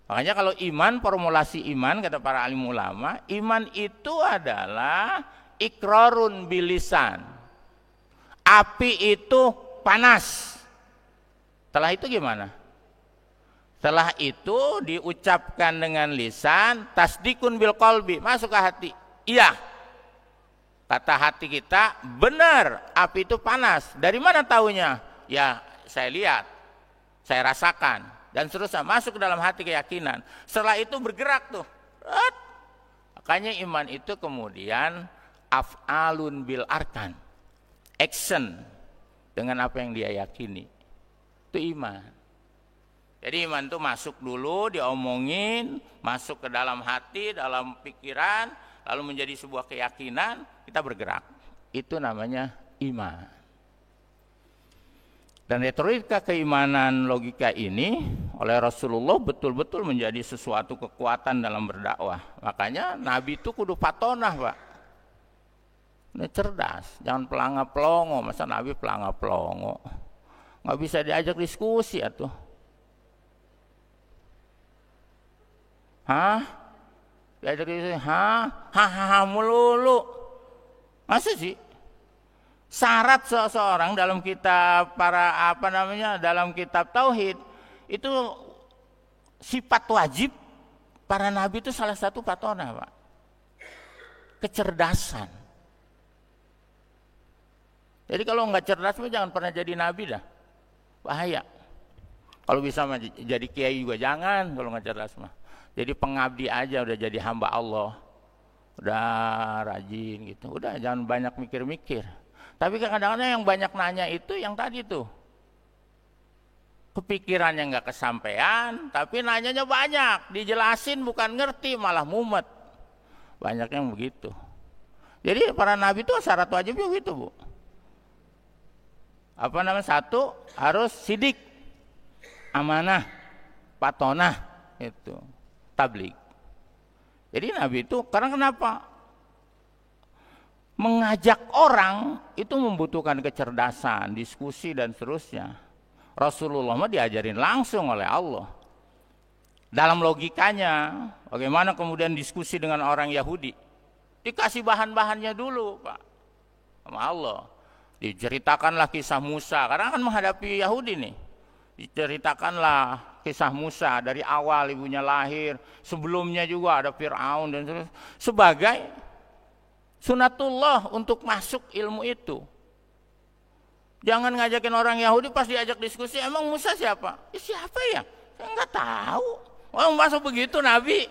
Makanya kalau iman, formulasi iman kata para alim ulama, iman itu adalah ikrarun bilisan. Api itu panas. Setelah itu gimana? Setelah itu diucapkan dengan lisan, tasdikun bil qalbi, masuk ke hati. Iya. Kata hati kita, benar, api itu panas. Dari mana taunya? Ya, saya lihat, saya rasakan. Dan seterusnya masuk ke dalam hati keyakinan. Setelah itu bergerak tuh. Makanya iman itu kemudian af'alun bil arkan. Action dengan apa yang dia yakini. Itu iman. Jadi iman itu masuk dulu, diomongin, masuk ke dalam hati, dalam pikiran, lalu menjadi sebuah keyakinan, kita bergerak. Itu namanya iman. Dan retorika keimanan logika ini oleh Rasulullah betul-betul menjadi sesuatu kekuatan dalam berdakwah. Makanya Nabi itu kudu patonah, Pak. Ini cerdas, jangan pelanga-pelongo. Masa Nabi pelanga-pelongo? Nggak bisa diajak diskusi atuh. Diajak diskusi, melulu. Masa sih? Syarat seseorang dalam kitab dalam kitab tauhid itu sifat wajib para nabi itu salah satu patonah, Pak. kecerdasan. Jadi kalau nggak cerdas jangan pernah jadi nabi dah, bahaya. Kalau bisa jadi kiai juga jangan kalau nggak cerdas mah. Jadi pengabdi aja, udah jadi hamba Allah, udah rajin gitu, udah jangan banyak mikir-mikir. Tapi kadang-kadang yang banyak nanya itu yang tadi tuh, kepikirannya nggak kesampaian, tapi nanyanya banyak, dijelasin bukan ngerti malah mumet. Banyak yang begitu. Jadi para nabi itu syarat wajibnya gitu, Bu. Apa namanya? Satu, harus sidik, amanah, patonah, itu tabligh. Jadi nabi itu karena kenapa? Mengajak orang itu membutuhkan kecerdasan, diskusi dan seterusnya. Rasulullah mah diajarin langsung oleh Allah. Dalam logikanya, bagaimana kemudian diskusi dengan orang Yahudi? Dikasih bahan-bahannya dulu, Pak, sama Allah. Diceritakanlah kisah Musa, karena akan menghadapi Yahudi nih. Diceritakanlah kisah Musa dari awal ibunya lahir, sebelumnya juga ada Fir'aun dan seterusnya, sebagai sunatullah untuk masuk ilmu itu. Jangan ngajakin orang Yahudi pas diajak diskusi, emang Musa siapa? Ya, siapa ya? Saya nggak tahu. Oh, masa begitu Nabi?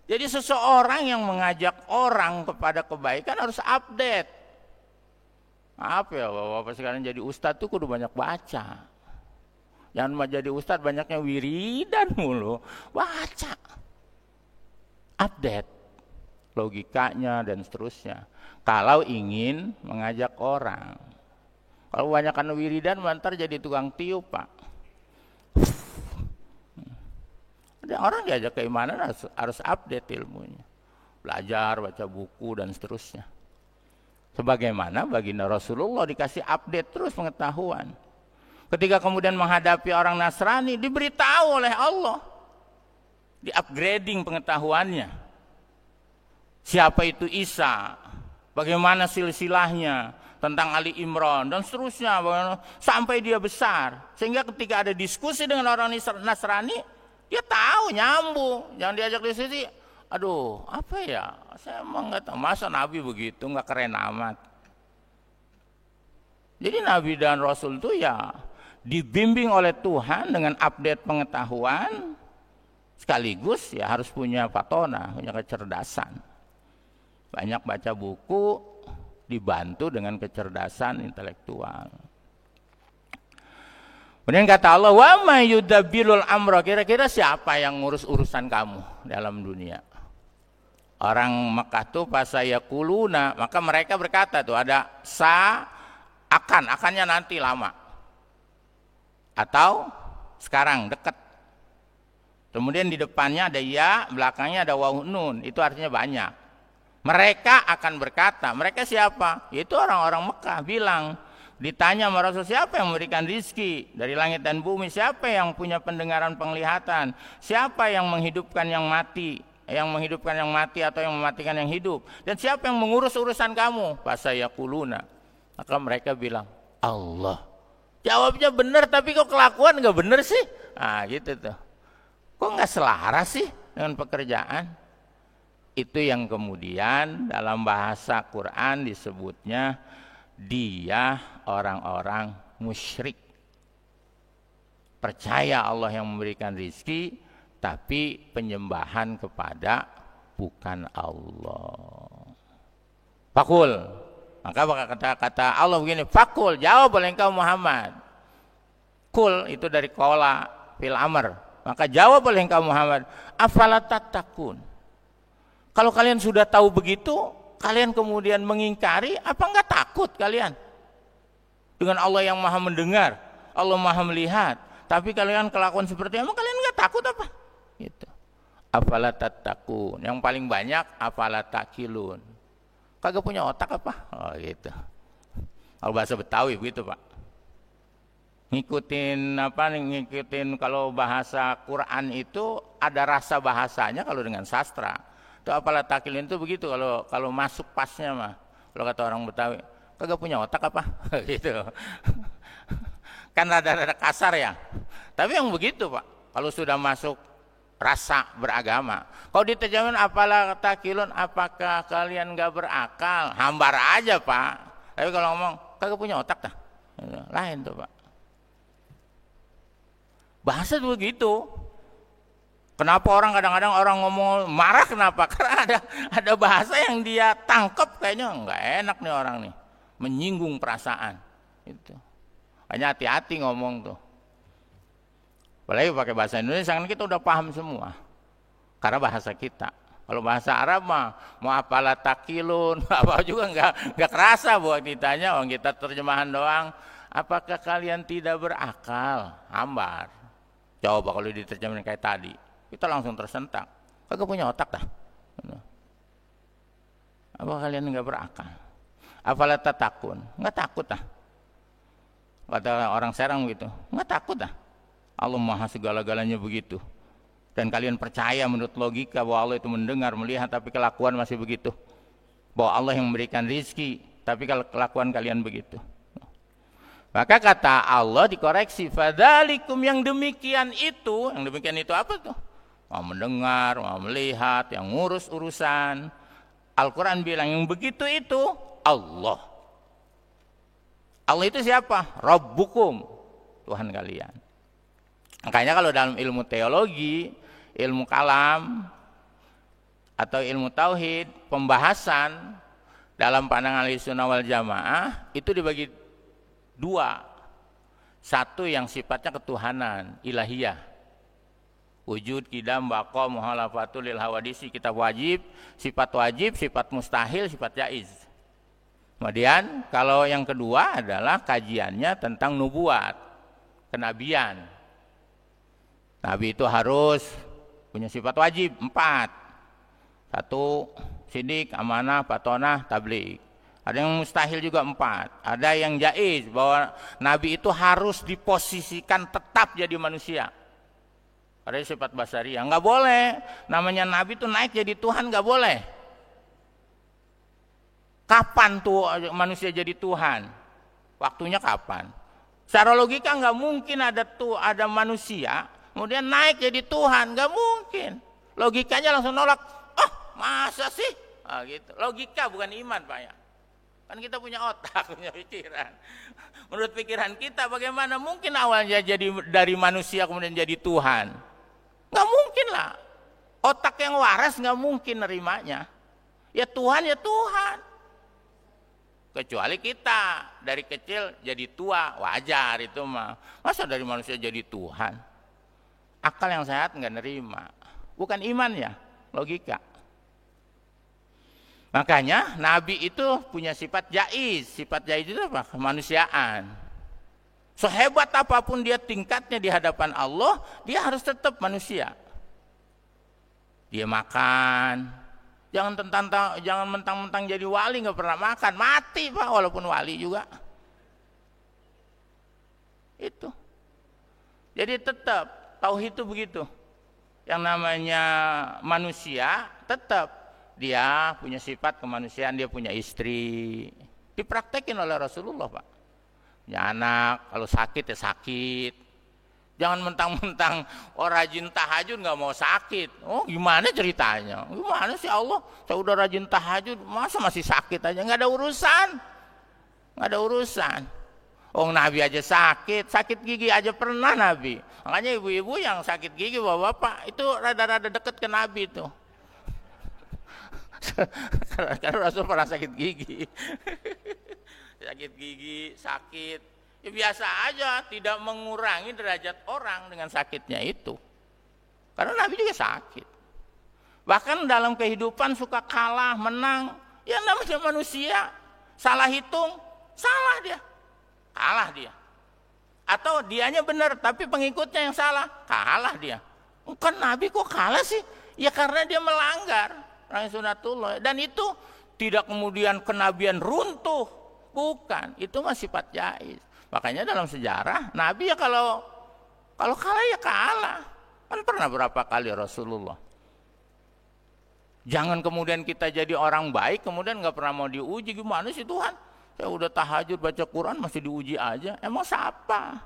Jadi seseorang yang mengajak orang kepada kebaikan harus update. Apa ya, Bapak sekarang jadi ustadz tuh kudu banyak baca. Jangan mau jadi ustadz banyaknya wiridan mulu, baca, update logikanya dan seterusnya. Kalau ingin mengajak orang, kalau banyakkan wiridan, mantar jadi tukang tiup, Pak. Ada orang diajak keimanan harus update ilmunya, belajar, baca buku dan seterusnya. Sebagaimana baginda Rasulullah dikasih update terus pengetahuan. Ketika kemudian menghadapi orang Nasrani, diberitahu oleh Allah, di-upgrading pengetahuannya. Siapa itu Isa, bagaimana silsilahnya, tentang Ali Imran dan seterusnya, sampai dia besar. Sehingga ketika ada diskusi dengan orang Nasrani, dia tahu, nyambung. Jangan diajak diskusi, aduh apa ya, saya emang nggak tahu, masa Nabi begitu, nggak keren amat. Jadi Nabi dan Rasul itu ya dibimbing oleh Tuhan dengan update pengetahuan, sekaligus ya harus punya patona, punya kecerdasan. Banyak baca buku, dibantu dengan kecerdasan intelektual. Kemudian kata Allah, wa may yudabbirul amra, kira-kira siapa yang ngurus urusan kamu dalam dunia? Orang Mekah tuh pas saya kuluna, maka mereka berkata tuh ada akannya nanti lama, atau sekarang dekat. Kemudian di depannya ada ya, belakangnya ada waw nun, itu artinya banyak. Mereka akan berkata, mereka siapa? Yaitu orang-orang Mekah bilang, ditanya sama Rasul, siapa yang memberikan rizki dari langit dan bumi? Siapa yang punya pendengaran penglihatan? Siapa yang menghidupkan yang mati? Yang menghidupkan yang mati atau yang mematikan yang hidup? Dan siapa yang mengurus urusan kamu? Fasayakuluna. Maka mereka bilang, Allah. Jawabnya benar, tapi kok kelakuan nggak benar sih? Ah gitu tuh. Kok nggak selaras sih dengan pekerjaan? Itu yang kemudian dalam bahasa Quran disebutnya dia orang-orang musyrik. Percaya Allah yang memberikan rizki, tapi penyembahan kepada bukan Allah. Fakul, maka kata Allah begini, fakul, jawab oleh engkau Muhammad. Kul itu dari kola fil amr, maka jawab oleh engkau Muhammad, afala tattaqun. Kalau kalian sudah tahu begitu, kalian kemudian mengingkari, apa enggak takut kalian? Dengan Allah yang maha mendengar, Allah maha melihat, tapi kalian kelakuan seperti apa, kalian enggak takut apa? Gitu. Afala tattaqun. Yang paling banyak afala takilun. Kagak punya otak apa? Oh gitu. Kalau bahasa Betawi begitu, Pak. Ngikutin kalau bahasa Quran itu ada rasa bahasanya kalau dengan sastra. Itu apalah takilin itu begitu kalau masuk pasnya mah. Kalau kata orang Betawi, kagak punya otak apa? Gitu. Kan rada-rada kasar ya. Tapi yang begitu, Pak. Kalau sudah masuk rasa beragama. Kalau diterjemahkan apalah takilun, apakah kalian gak berakal? Hambar aja Pak. Tapi kalau ngomong kagak punya otak dah, lain tuh Pak. Bahasa tuh begitu. Kenapa orang kadang-kadang orang ngomong marah kenapa? Karena ada bahasa yang dia tangkap kayaknya nggak enak nih orang nih, menyinggung perasaan. Itu. Hanya hati-hati ngomong tuh. Apalagi pakai bahasa Indonesia kan kita udah paham semua. Karena bahasa kita. Kalau bahasa Arab mah mau apalah takilun, apa juga nggak kerasa buat ditanya. Orang kita terjemahan doang. Apakah kalian tidak berakal? Hambar. Coba kalau diterjemahin kayak tadi, kita langsung tersentak. Kagak punya otak dah. Apa kalian nggak berakal? Apalah tatakun? Nggak takut dah. Kata orang Serang begitu. Nggak takut dah. Allah maha segala-galanya begitu. Dan kalian percaya menurut logika bahwa Allah itu mendengar, melihat, tapi kelakuan masih begitu. Bahwa Allah yang memberikan rizki, tapi kalau kelakuan kalian begitu. Maka kata Allah dikoreksi, fadzalikum, yang demikian itu apa tuh? Mau mendengar, mau melihat, yang ngurus urusan. Al-Quran bilang yang begitu itu Allah. Allah itu siapa? Rabbukum, Tuhan kalian. Makanya kalau dalam ilmu teologi, ilmu kalam, atau ilmu tauhid, pembahasan dalam pandangan Ahlussunnah wal Jamaah itu dibagi dua. Satu yang sifatnya ketuhanan, ilahiyah. Wujud, qidam, baqa, muhalafatul lil hawadisi, kita wajib, sifat mustahil, sifat jaiz. Kemudian kalau yang kedua adalah kajiannya tentang nubuat, kenabian. Nabi itu harus punya sifat wajib 4. 1, sidik, amanah, batonah, tabligh. Ada yang mustahil juga 4. Ada yang jaiz, bahwa Nabi itu harus diposisikan tetap jadi manusia. Ada sifat basariyah, nggak boleh. Namanya Nabi itu naik jadi Tuhan, nggak boleh. Kapan tuh manusia jadi Tuhan? Waktunya kapan? Secara logika nggak mungkin ada manusia kemudian naik jadi Tuhan, nggak mungkin. Logikanya langsung nolak. Masa sih? Gitu. Logika bukan iman Pak ya. Kan kita punya otak, punya pikiran. Menurut pikiran kita bagaimana mungkin awalnya jadi dari manusia kemudian jadi Tuhan? Nggak mungkin lah. Otak yang waras nggak mungkin nerimanya. Ya Tuhan ya Tuhan. Kecuali kita dari kecil jadi tua, wajar itu mah. Masa dari manusia jadi Tuhan? Akal yang sehat nggak nerima. Bukan iman ya, logika. Makanya Nabi itu punya sifat jaiz. Sifat jaiz itu apa? Kemanusiaan. Sehebat apapun dia tingkatnya di hadapan Allah, dia harus tetap manusia. Dia makan. Jangan mentang-mentang jadi wali nggak pernah makan, mati Pak walaupun wali juga. Itu. Jadi tetap tauhid itu begitu. Yang namanya manusia tetap dia punya sifat kemanusiaan, dia punya istri. Dipraktekin oleh Rasulullah Pak. Punya anak, kalau sakit ya sakit. Jangan mentang-mentang rajin tahajud nggak mau sakit. Oh gimana ceritanya? Gimana sih Allah? Saya udah rajin tahajud, masa masih sakit aja? Nggak ada urusan. Nggak ada urusan. Oh Nabi aja sakit gigi aja pernah Nabi. Makanya ibu-ibu yang sakit gigi bapak-bapak itu rada-rada deket ke Nabi tuh. Karena Rasul pernah sakit gigi. Sakit gigi, sakit. Ya biasa aja, tidak mengurangi derajat orang dengan sakitnya itu. Karena Nabi juga sakit. Bahkan dalam kehidupan suka kalah, menang. Ya namanya manusia. Salah hitung, salah dia. Kalah dia. Atau dianya benar, tapi pengikutnya yang salah. Kalah dia. Kan Nabi kok kalah sih? Ya karena dia melanggar sunatullah. Dan itu tidak kemudian kenabian runtuh. Bukan, itu mah sifat jaiz. Makanya dalam sejarah Nabi ya kalau kalah ya kalah. Kan pernah berapa kali Rasulullah. Jangan kemudian kita jadi orang baik kemudian nggak pernah mau diuji. Gimana sih Tuhan? Saya udah tahajud baca Quran masih diuji aja. Emang siapa?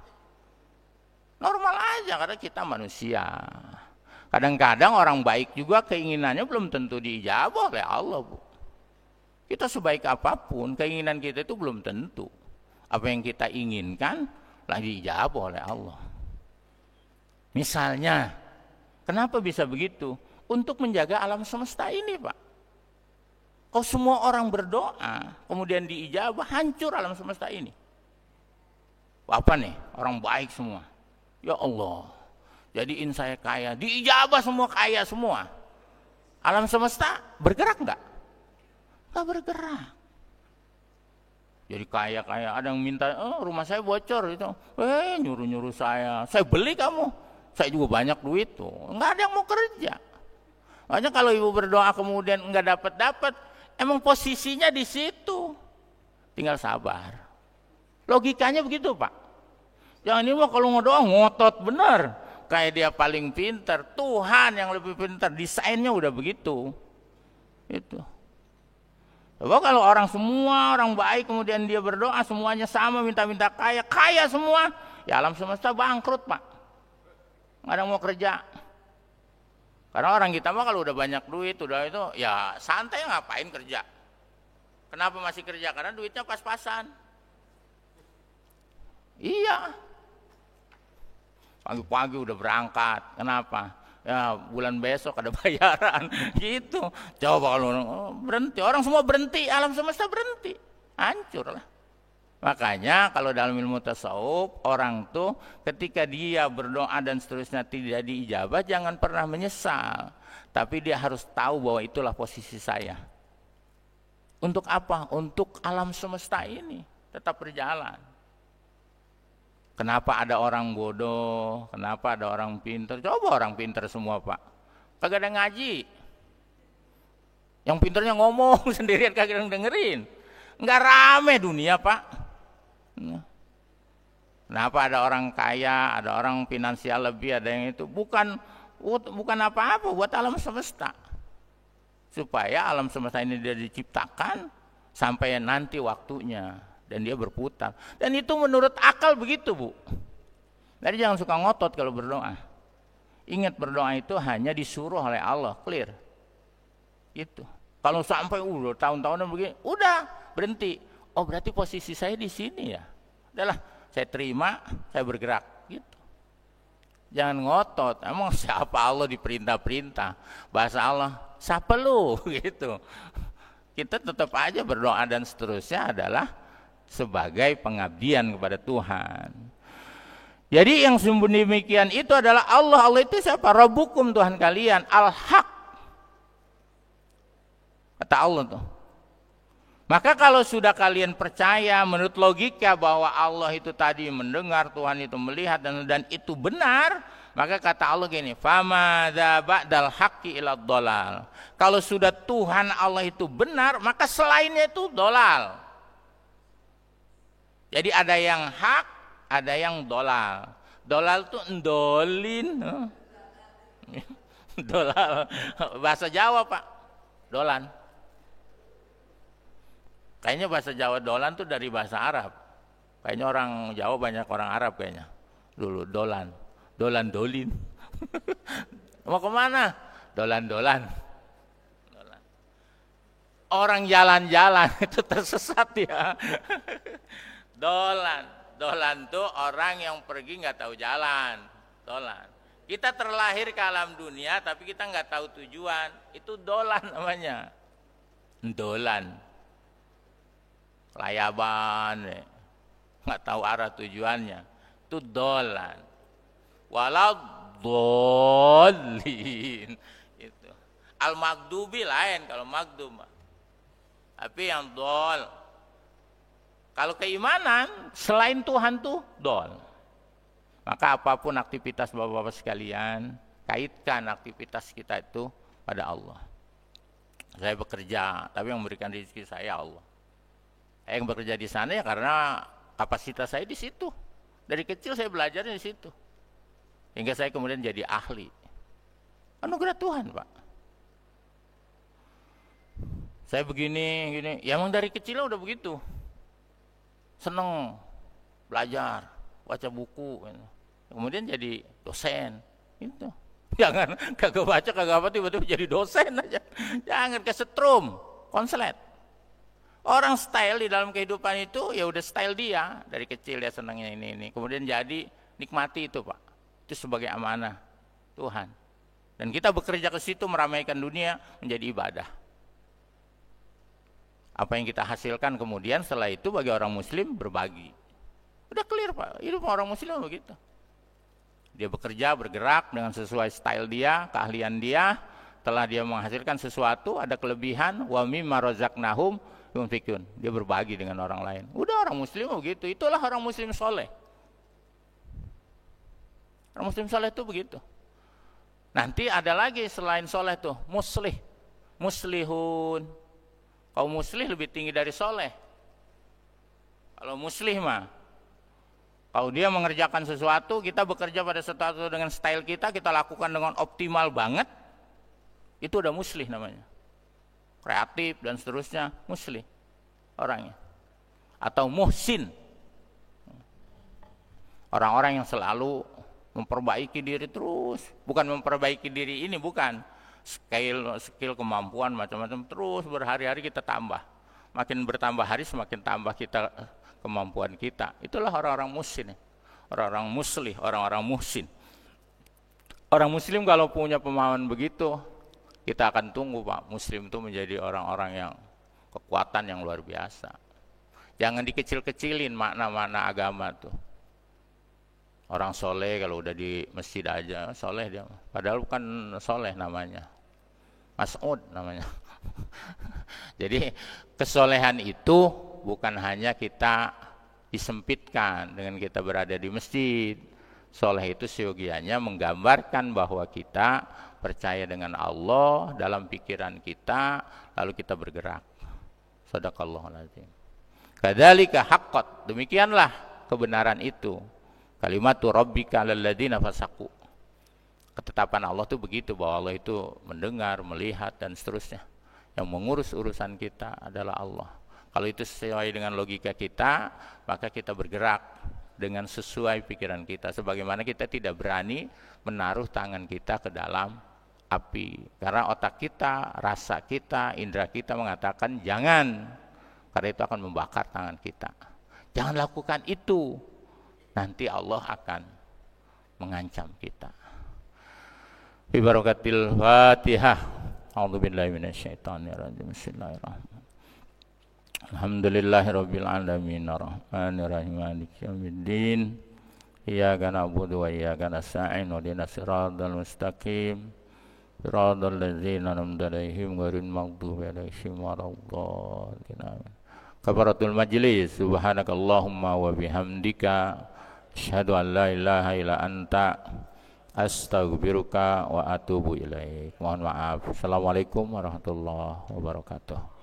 Normal aja karena kita manusia. Kadang-kadang orang baik juga keinginannya belum tentu diijabah oleh Allah, Bu. Kita sebaik apapun, keinginan kita itu belum tentu apa yang kita inginkan lagi diijabah oleh Allah. Misalnya, kenapa bisa begitu? Untuk menjaga alam semesta ini, Pak. Kalau semua orang berdoa, kemudian diijabah, hancur alam semesta ini. Apa nih? Orang baik semua. Ya Allah, jadiin saya kaya. Diijabah semua kaya semua. Alam semesta bergerak enggak? Enggak bergerak. Jadi kaya-kaya, ada yang minta, rumah saya bocor itu. Nyuruh-nyuruh saya beli kamu. Saya juga banyak duit tuh. Enggak ada yang mau kerja. Makanya kalau ibu berdoa kemudian enggak dapat, emang posisinya di situ. Tinggal sabar. Logikanya begitu, Pak. Jangan ini mah kalau ngedoa ngotot bener. Kayak dia paling pintar. Tuhan yang lebih pintar. Desainnya udah begitu. Itu. Coba kalau semua orang baik kemudian dia berdoa semuanya sama minta-minta kaya semua, ya alam semesta bangkrut, Pak. Nggak ada yang mau kerja. Karena orang kita mah kalau udah banyak duit, udah itu ya santai, ngapain kerja. Kenapa masih kerja? Karena duitnya pas-pasan. Iya. Pagi-pagi udah berangkat. Kenapa? Ya bulan besok ada bayaran gitu. Coba kalau berhenti, orang semua berhenti, alam semesta berhenti, hancur lah. Makanya kalau dalam ilmu tasawuf, orang tuh ketika dia berdoa dan seterusnya tidak diijabah, jangan pernah menyesal. Tapi dia harus tahu bahwa itulah posisi saya. Untuk apa? Untuk alam semesta ini tetap berjalan. Kenapa ada orang bodoh? Kenapa ada orang pintar? Coba orang pintar semua, Pak. Kagak ada ngaji. Yang pintarnya ngomong sendirian, kagak ada yang dengerin. Enggak rame dunia, Pak. Kenapa ada orang kaya, ada orang finansial lebih, ada yang itu. Bukan apa-apa buat alam semesta. Supaya alam semesta ini dia diciptakan sampai nanti waktunya. Dan dia berputar. Dan itu menurut akal begitu, Bu. Jadi jangan suka ngotot kalau berdoa. Ingat berdoa itu hanya disuruh oleh Allah, clear. Itu. Kalau sampai udah tahun-tahun begini, udah berhenti. Oh berarti posisi saya di sini ya. Udahlah, saya terima, saya bergerak. Gitu. Jangan ngotot. Emang siapa Allah diperintah-perintah? Bahasa Allah, siapa lu? Gitu. Kita tetap aja berdoa dan seterusnya adalah sebagai pengabdian kepada Tuhan. Jadi yang sumber demikian itu adalah Allah. Allah itu siapa? Rabbukum, Tuhan kalian, Al-Haq. Kata Allah tuh. Maka kalau sudah kalian percaya menurut logika bahwa Allah itu tadi mendengar, Tuhan itu melihat dan itu benar, maka kata Allah gini, famadza ba'dal haqqi ila dhalal. Kalau sudah Tuhan Allah itu benar, maka selainnya itu dolal. Jadi ada yang hak, ada yang dolal. Dolal itu endolin. Dolal. Bahasa Jawa, Pak. Dolan. Kayaknya bahasa Jawa dolan itu dari bahasa Arab. Kayaknya orang Jawa banyak orang Arab kayaknya. Dulu dolan. Dolan dolin. Mau kemana? Dolan-dolan. Orang jalan-jalan itu tersesat ya. Dolan tuh orang yang pergi nggak tahu jalan. Dolan. Kita terlahir ke alam dunia tapi kita nggak tahu tujuan. Itu dolan namanya. Dolan. Layaban, nggak tahu arah tujuannya. Itu dolan. Walau dolin. Itu. Al-Maghdubi lain kalau magdub. Tapi yang dol. Kalau keimanan selain Tuhan tuh dol. Maka apapun aktivitas Bapak-bapak sekalian, kaitkan aktivitas kita itu pada Allah. Saya bekerja, tapi yang memberikan rezeki saya Allah. Saya yang bekerja di sana ya karena kapasitas saya di situ. Dari kecil saya belajar di situ. Hingga saya kemudian jadi ahli. Anugerah Tuhan, Pak. Saya begini, ya emang dari kecil udah begitu. Seneng belajar, baca buku, kemudian jadi dosen, itu Jangan kagak baca kagak apa tiba-tiba jadi dosen aja. Jangan kesetrum, konslet. Orang style di dalam kehidupan itu ya udah style dia dari kecil dia senangnya ini. Kemudian jadi nikmati itu Pak. Itu sebagai amanah Tuhan. Dan kita bekerja ke situ meramaikan dunia menjadi ibadah. Apa yang kita hasilkan kemudian setelah itu bagi orang muslim berbagi. Udah clear Pak, hidup orang muslim begitu. Dia bekerja, bergerak dengan sesuai style dia, keahlian dia. Setelah dia menghasilkan sesuatu, ada kelebihan, wa mimma razaqnahum yunfikun. Dia berbagi dengan orang lain. Udah orang muslim begitu, itulah orang muslim soleh. Orang muslim soleh itu begitu. Nanti ada lagi selain soleh tuh, muslih, muslihun. Kaum muslih lebih tinggi dari soleh. Kalau muslih mah, kalau dia mengerjakan sesuatu, kita bekerja pada sesuatu dengan style kita lakukan dengan optimal banget, itu udah muslih namanya. Kreatif dan seterusnya, muslih orangnya. Atau muhsin, orang-orang yang selalu memperbaiki diri terus, bukan memperbaiki diri ini, bukan skill kemampuan macam-macam terus berhari-hari kita tambah, makin bertambah hari semakin tambah kita kemampuan kita. Itulah orang-orang muhsin, orang-orang muslih, orang-orang muhsin. Orang muslim kalau punya pemahaman begitu, kita akan tunggu Pak, muslim itu menjadi orang-orang yang kekuatan yang luar biasa. Jangan dikecil-kecilin makna-makna agama tuh. Orang soleh kalau udah di masjid aja soleh dia, padahal bukan soleh namanya, Mas'ud namanya. Jadi kesolehan itu bukan hanya kita disempitkan dengan kita berada di masjid. Soleh itu seyogianya menggambarkan bahwa kita percaya dengan Allah dalam pikiran kita, lalu kita bergerak. Shadaqallahul azim. Kadzalika haqqat, demikianlah kebenaran itu. Kalimatu rabbika alal ladzina fasaqu. Ketetapan Allah itu begitu, bahwa Allah itu mendengar, melihat dan seterusnya. Yang mengurus urusan kita adalah Allah. Kalau itu sesuai dengan logika kita, maka kita bergerak dengan sesuai pikiran kita. Sebagaimana kita tidak berani menaruh tangan kita ke dalam api. Karena otak kita, rasa kita, indera kita mengatakan jangan. Karena itu akan membakar tangan kita. Jangan lakukan itu. Nanti Allah akan mengancam kita. Bi barakatil Fatihah. A'udzubillahi minasyaitonirrajim. Bismillahirrahmanirrahim. Alhamdulillahirabbil alamin arrahmanir rahim maliki yaumiddin. Iyyaka na'budu wa iyyaka nasta'in. Ihdinas siratal mustaqim. Siratal ladzina an'amta 'alaihim ghairil maghdubi 'alaihim waladdallin. Kafaratul majlis. Subhanakallahumma wa bihamdika asyhadu an la ilaha illa anta astaghfiruka wa atubu ilaik. Mohon maaf. Assalamualaikum warahmatullahi wabarakatuh.